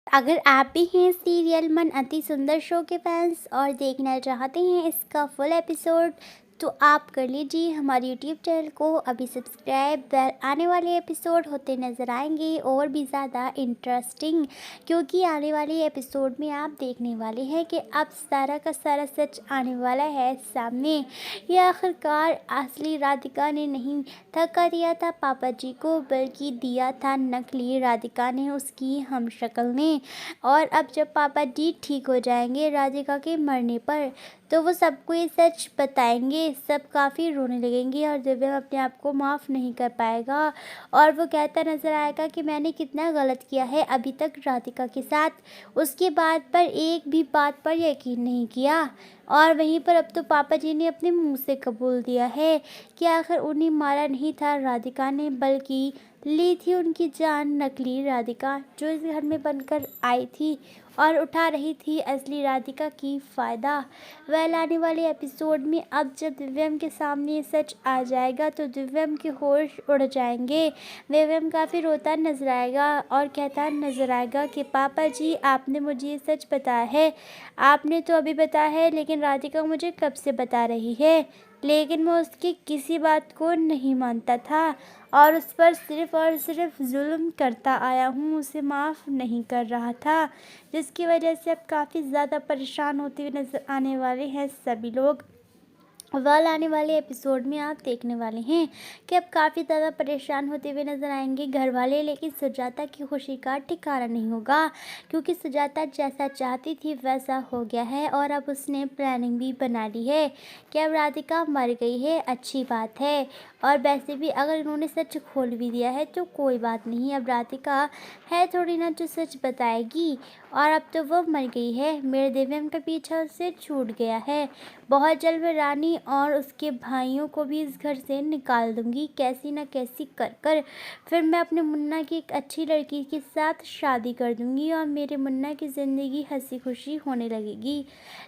अगर आप भी हैं सीरियल मन अति सुंदर शो के फैंस और देखना चाहते हैं इसका फुल एपिसोड, तो आप कर लीजिए हमारे यूट्यूब चैनल को अभी सब्सक्राइब। आने वाले एपिसोड होते नज़र आएंगे और भी ज़्यादा इंटरेस्टिंग, क्योंकि आने वाले एपिसोड में आप देखने वाले हैं कि अब सारा का सारा सच आने वाला है सामने। ये आखिरकार असली राधिका ने नहीं धक्का दिया था पापा जी को, बल्कि दिया था नकली राधिका ने, उसकी हमशक्ल ने। और अब जब पापा जी ठीक हो जाएंगे राधिका के मरने पर, तो वो सबको ये सच बताएंगे। सब काफ़ी रोने लगेंगे और दिव्या अपने आप को माफ़ नहीं कर पाएगा और वो कहता नज़र आएगा कि मैंने कितना गलत किया है अभी तक राधिका के साथ, उसकी बात पर एक भी बात पर यकीन नहीं किया। और वहीं पर अब तो पापा जी ने अपने मुंह से कबूल दिया है कि आखिर उन्हें मारा नहीं था राधिका ने, बल्कि ली थी उनकी जान नकली राधिका, जो इस घर में बनकर आई थी और उठा रही थी असली राधिका की फ़ायदा। वह आने वाले एपिसोड में अब जब दिव्यम के सामने सच आ जाएगा तो दिव्यम के होश उड़ जाएंगे। दिव्यम काफ़ी रोता नजर आएगा और कहता नजर आएगा कि पापा जी आपने मुझे ये सच बताया है, आपने तो अभी बताया है, लेकिन राधिका मुझे कब से बता रही है, लेकिन मैं उसकी किसी बात को नहीं मानता था और उस पर सिर्फ़ और सिर्फ जुल्म करता आया हूँ, उसे माफ़ नहीं कर रहा था, जिसकी वजह से अब काफ़ी ज़्यादा परेशान होते हुए नज़र आने वाले हैं सभी लोग। आने वाले एपिसोड में आप देखने वाले हैं कि अब काफ़ी ज़्यादा परेशान होते हुए नज़र आएंगे घर वाले, लेकिन सुजाता की खुशी का ठिकाना नहीं होगा, क्योंकि सुजाता जैसा चाहती थी वैसा हो गया है और अब उसने प्लानिंग भी बना ली है कि अब राधिका मर गई है, अच्छी बात है। और वैसे भी अगर इन्होंने सच खोल भी दिया है तो कोई बात नहीं, अब राधिका है थोड़ी ना जो सच बताएगी, और अब तो वो मर गई है, मेरे दिव्यम का पीछा उससे छूट गया है। बहुत जल्द मैं रानी और उसके भाइयों को भी इस घर से निकाल दूंगी, कैसी न कैसी कर कर। फिर मैं अपने मुन्ना की एक अच्छी लड़की के साथ शादी कर दूंगी और मेरे मुन्ना की ज़िंदगी हंसी खुशी होने लगेगी।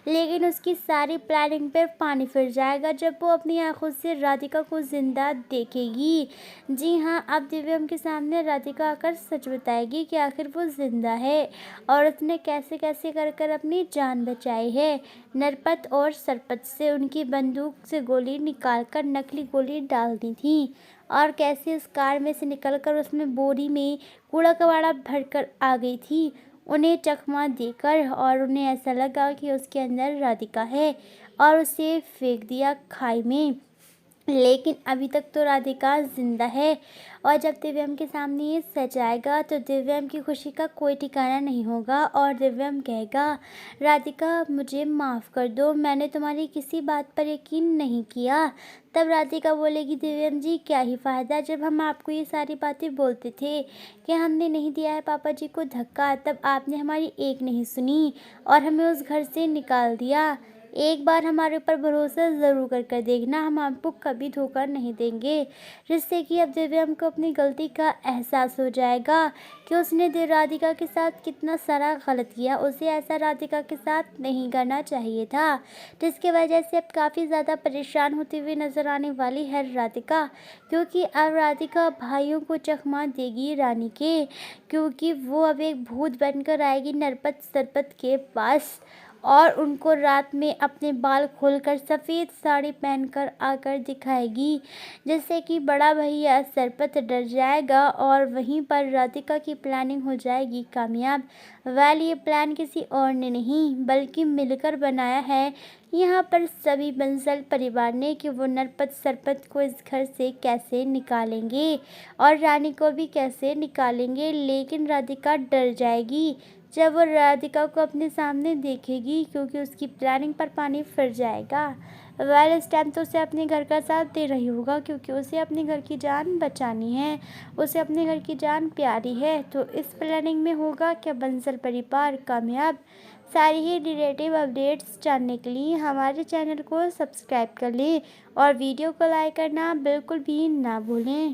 लेकिन उसकी सारी प्लानिंग पे पानी फिर जाएगा जब वो अपनी आंखों से राधिका को जिंदा देखेगी। जी हाँ, अब दिव्यम के सामने राधिका आकर सच बताएगी कि आखिर वो जिंदा है और उसने कैसे कैसे कर कर अपनी जान बचाई है। नरपत और सरपत से उनकी बंदूक से गोली निकालकर नकली गोली डाल दी थी और कैसे उस कार में से निकलकर उसमें बोरी में कूड़ा कबाड़ा भरकर आ गई थी उन्हें चकमा देकर, और उन्हें ऐसा लगा कि उसके अंदर राधिका है और उसे फेंक दिया खाई में। लेकिन अभी तक तो राधिका जिंदा है और जब दिव्यम के सामने ये सच आएगा तो दिव्यम की खुशी का कोई ठिकाना नहीं होगा और दिव्यम कहेगा राधिका मुझे माफ़ कर दो, मैंने तुम्हारी किसी बात पर यकीन नहीं किया। तब राधिका बोलेगी दिव्यम जी क्या ही फ़ायदा, जब हम आपको ये सारी बातें बोलते थे कि हमने नहीं दिया है पापा जी को धक्का, तब आपने हमारी एक नहीं सुनी और हमें उस घर से निकाल दिया। एक बार हमारे ऊपर भरोसा ज़रूर कर देखना, हम आपको कभी धोखा नहीं देंगे। जिससे कि अब दिव्यम को अपनी गलती का एहसास हो जाएगा कि उसने राधिका के साथ कितना सारा गलत किया, उसे ऐसा राधिका के साथ नहीं करना चाहिए था, जिसकी वजह से अब काफ़ी ज़्यादा परेशान होती हुई नज़र आने वाली है राधिका, क्योंकि अब राधिका भाइयों को चकमा देगी रानी के, क्योंकि वो अब एक भूत बनकर आएगी नरपत सरपत के पास और उनको रात में अपने बाल खोलकर सफ़ेद साड़ी पहनकर आकर दिखाएगी, जिससे कि बड़ा भैया सरपत डर जाएगा और वहीं पर राधिका की प्लानिंग हो जाएगी कामयाब। ये प्लान किसी और ने नहीं बल्कि मिलकर बनाया है यहाँ पर सभी बंसल परिवार ने, कि वो नरपत सरपत को इस घर से कैसे निकालेंगे और रानी को भी कैसे निकालेंगे। लेकिन राधिका डर जाएगी जब वो राधिका को अपने सामने देखेगी, क्योंकि उसकी प्लानिंग पर पानी फिर जाएगा। इस टाइम तो उसे अपने घर का साथ दे रही होगा, क्योंकि उसे अपने घर की जान बचानी है, उसे अपने घर की जान प्यारी है। तो इस प्लानिंग में होगा क्या बंसल परिवार कामयाब? सारी ही रिलेटिव अपडेट्स जानने के लिए हमारे चैनल को सब्सक्राइब कर लें और वीडियो को लाइक करना बिल्कुल भी ना भूलें।